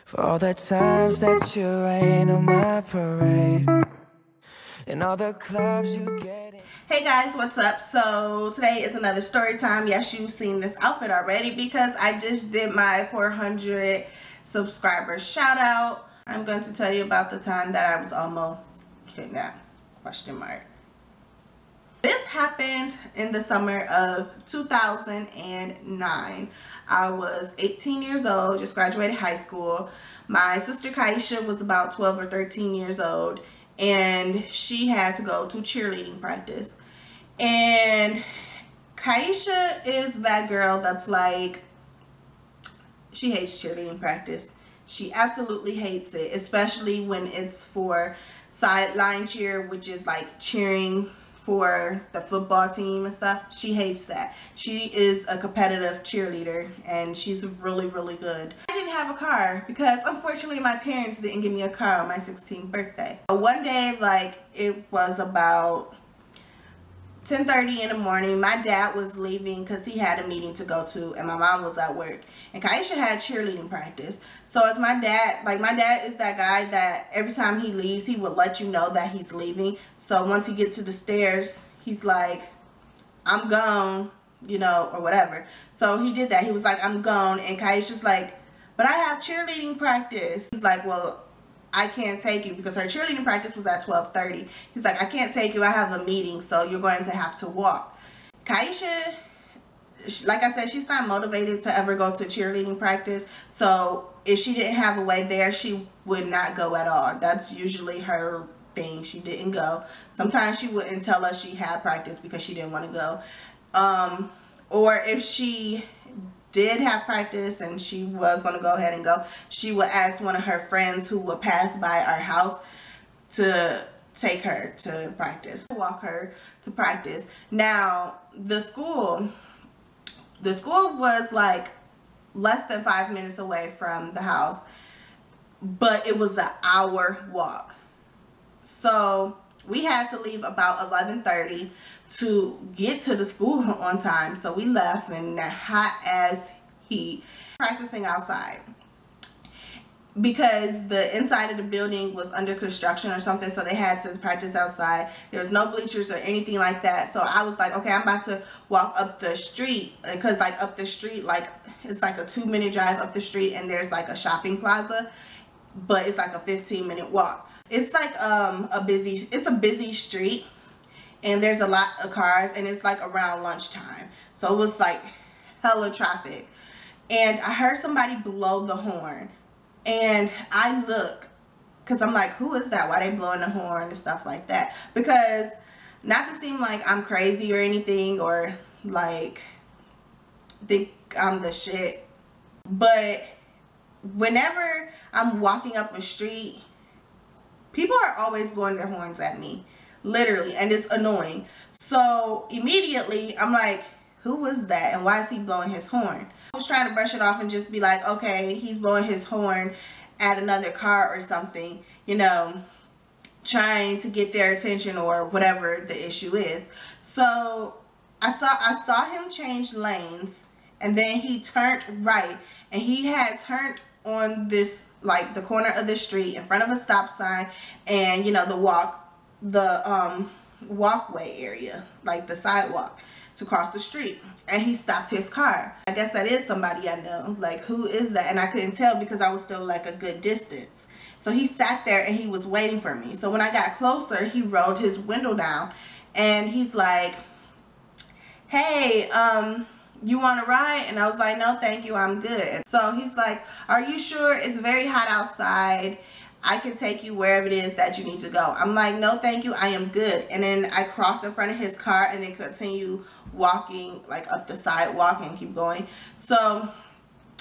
For all the times that you rain on my parade, and all the clubs you get in. Hey guys, what's up? So today is another story time. Yes, you've seen this outfit already because I just did my 400 subscribers shout out. I'm going to tell you about the time that I was almost kidnapped, question mark. This happened in the summer of 2009. I was 18 years old, just graduated high school. My sister Kaisha was about 12 or 13 years old, and she had to go to cheerleading practice. And Kaisha is that girl that's like, she hates cheerleading practice. She absolutely hates it, especially when it's for sideline cheer, which is like cheering for the football team and stuff. She hates that. She is a competitive cheerleader and she's really good. I didn't have a car because unfortunately my parents didn't give me a car on my 16th birthday. One day, like, it was about 10:30 in the morning. My dad was leaving because he had a meeting to go to, and my mom was at work, and Kaisha had cheerleading practice. So as my dad, my dad is that guy that every time he leaves, he would let you know that he's leaving. So once he gets to the stairs, he's like, I'm gone, you know, or whatever. So he did that. He was like, I'm gone, and Kaisha's like, but I have cheerleading practice. He's like, well, I can't take you, because her cheerleading practice was at 12:30. He's like, I can't take you, I have a meeting, so you're going to have to walk. Kaisha, like I said, she's not motivated to ever go to cheerleading practice. So if she didn't have a way there, she would not go at all. That's usually her thing. She didn't go. Sometimes she wouldn't tell us she had practice because she didn't want to go. Or if she did have practice and she was going to go ahead and go, she would ask one of her friends who would pass by our house to take her to practice, walk her to practice. Now the school was like less than 5 minutes away from the house, but it was an hour walk. So we had to leave about 11:30 to get to the school on time. So we left in that hot ass heat, practicing outside because the inside of the building was under construction or something, so they had to practice outside. There was no bleachers or anything like that. So I was like, okay, I'm about to walk up the street, because like up the street, like it's like a 2-minute drive up the street, and there's like a shopping plaza, but it's like a 15-minute walk. It's like it's a busy street, and there's a lot of cars, and it's like around lunchtime, so it was like hella traffic. And I heard somebody blow the horn, and I look, because I'm like, who is that? Why they blowing the horn and stuff like that? Because not to seem like I'm crazy or anything, or like think I'm the shit, but whenever I'm walking up a street, people are always blowing their horns at me, literally, and it's annoying. So immediately I'm like, who was that and why is he blowing his horn? I was trying to brush it off and just be like, okay, he's blowing his horn at another car or something, you know, trying to get their attention or whatever the issue is. So I saw him change lanes, and then he turned right, and he had turned on this, like the corner of the street in front of a stop sign, and you know, the walkway area, like the sidewalk to cross the street, and he stopped his car. I guess that is somebody I know. Like, who is that? And I couldn't tell because I was still like a good distance. So he sat there and he was waiting for me. So when I got closer, he rolled his window down and he's like, hey, you want to ride? And I was like, no thank you, I'm good. So he's like, are you sure? It's very hot outside, I can take you wherever it is that you need to go. I'm like, no thank you, I am good. And then I crossed in front of his car and then continue walking like up the sidewalk and keep going. So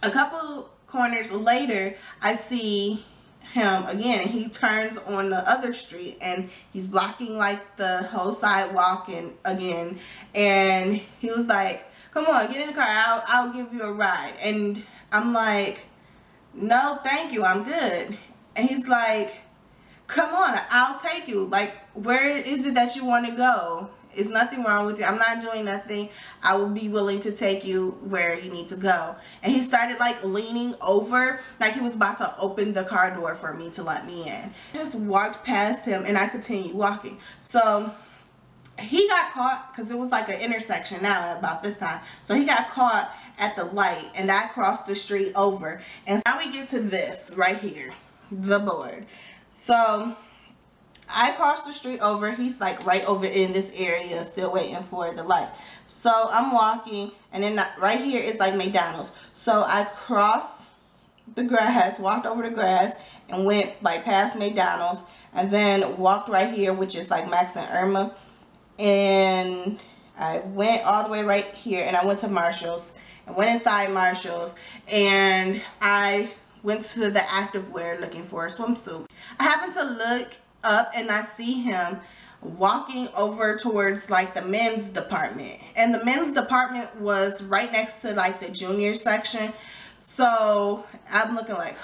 a couple corners later, I see him again, and he turns on the other street and he's blocking like the whole sidewalk and again, and he was like, come on, get in the car, I'll give you a ride. And I'm like, no thank you, I'm good. And he's like, come on, I'll take you. Like, where is it that you want to go? It's nothing wrong with you. I'm not doing nothing. I will be willing to take you where you need to go. And he started like leaning over, like he was about to open the car door for me to let me in. I just walked past him and I continued walking. So he got caught because it was like an intersection now about this time. So he got caught at the light and I crossed the street over. And now we get to this right here, the board. So I crossed the street over. He's like right over in this area still waiting for the light. So I'm walking and then right here is like McDonald's. So I crossed the grass, walked over the grass and went like past McDonald's and then walked right here, which is like Max and Irma. And I went all the way right here and I went to Marshall's and went inside Marshall's and I went to the activewear looking for a swimsuit. I happened to look up and I see him walking over towards like the men's department, and the men's department was right next to like the junior section. So I'm looking like,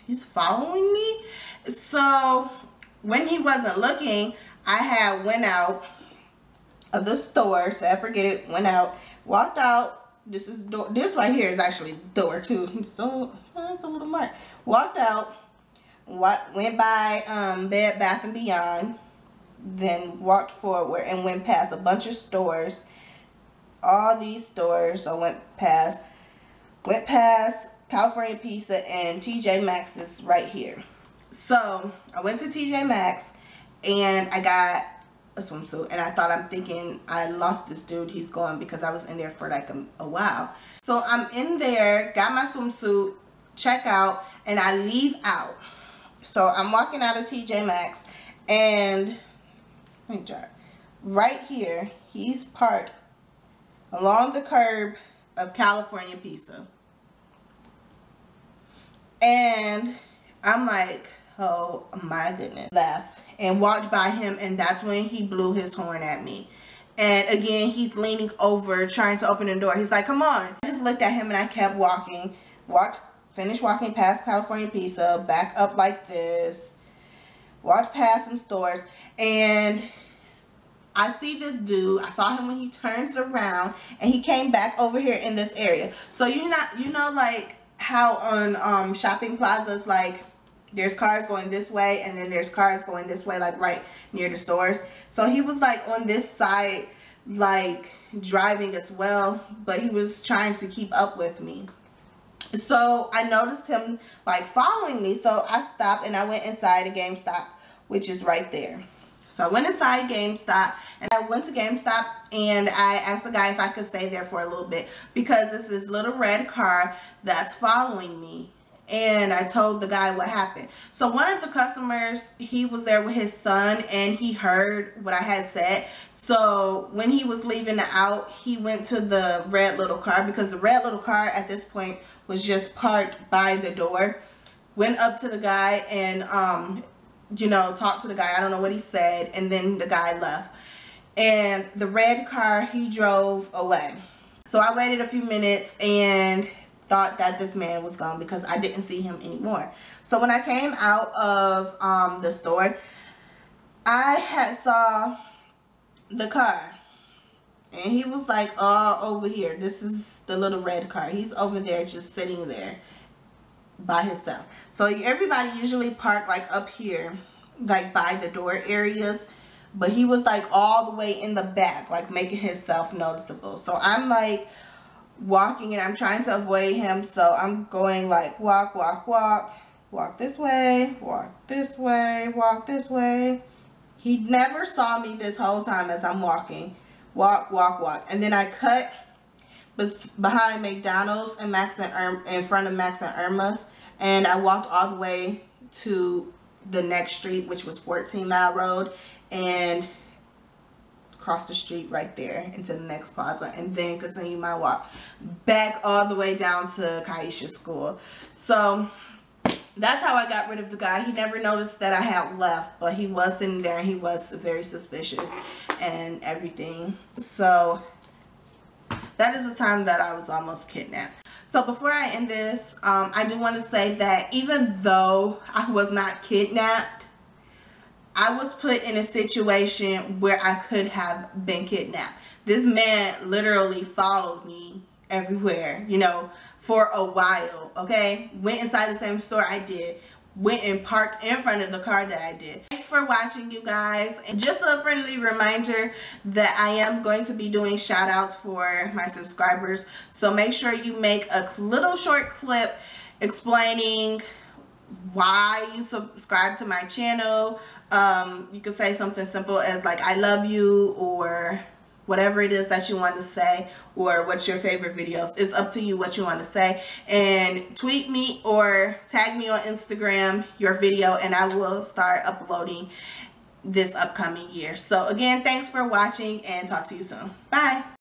he's following me. So when he wasn't looking, I had went out of the store, so I forget it, went out, walked out. This is door, this right here is actually door too, so it's a little mark. Walked out, went by Bed Bath and Beyond, then walked forward and went past a bunch of stores, all these stores. I went past California Pizza and TJ Maxx's right here. So I went to TJ Maxx and I got a swimsuit, and I'm thinking I lost this dude. He's gone because I was in there for like a while. So I'm in there, got my swimsuit, check out, and I leave out. So I'm walking out of TJ Maxx and right here he's parked along the curb of California Pizza, and I'm like, oh my goodness. Left and walked by him, and that's when he blew his horn at me. And again, he's leaning over trying to open the door. He's like, come on. I just looked at him and I kept walking. Finished walking past California Pizza, back up like this, walked past some stores, and I see this dude. I saw him when he turns around and he came back over here in this area. So you know like how on shopping plazas, like there's cars going this way and then there's cars going this way, like right near the stores. So he was like on this side, like driving as well, but he was trying to keep up with me. So I noticed him like following me. So I stopped and I went inside a GameStop, which is right there. So I went inside GameStop, and I went to GameStop and I asked the guy if I could stay there for a little bit because it's this little red car that's following me. And I told the guy what happened. So one of the customers, he was there with his son and he heard what I had said. So when he was leaving out, he went to the red little car, because the red little car at this point was just parked by the door. Went up to the guy and you know, talked to the guy. I don't know what he said, and then the guy left. And the red car, he drove away. So I waited a few minutes and thought that this man was gone because I didn't see him anymore. So when I came out of the store, I had saw the car, and he was like, oh, over here. This is the little red car. He's over there just sitting there by himself. So everybody usually park like up here, like by the door areas, but he was like all the way in the back, like making himself noticeable. So I'm like walking and I'm trying to avoid him. So I'm going like walk, walk, walk, walk this way, walk this way, walk this way. He never saw me this whole time as I'm walking. Walk, walk, walk. And then I cut behind McDonald's and in front of Max and Irma's, and I walked all the way to the next street, which was 14 Mile Road, and crossed the street right there into the next plaza, and then continue my walk back all the way down to Kaisha's school. So that's how I got rid of the guy. He never noticed that I had left, but he was sitting there and he was very suspicious and everything. So that is the time that I was almost kidnapped. So before I end this, I do want to say that even though I was not kidnapped, I was put in a situation where I could have been kidnapped. This man literally followed me everywhere, you know, for a while, okay? Went inside the same store I did. Went and parked in front of the car that I did. Thanks for watching, you guys. And just a friendly reminder that I am going to be doing shout outs for my subscribers. So make sure you make a little short clip explaining why you subscribe to my channel. You could say something simple as like, I love you, or whatever it is that you want to say, or what's your favorite videos. It's up to you what you want to say. And tweet me or tag me on Instagram your video, and I will start uploading this upcoming year. So again, thanks for watching, and talk to you soon. Bye.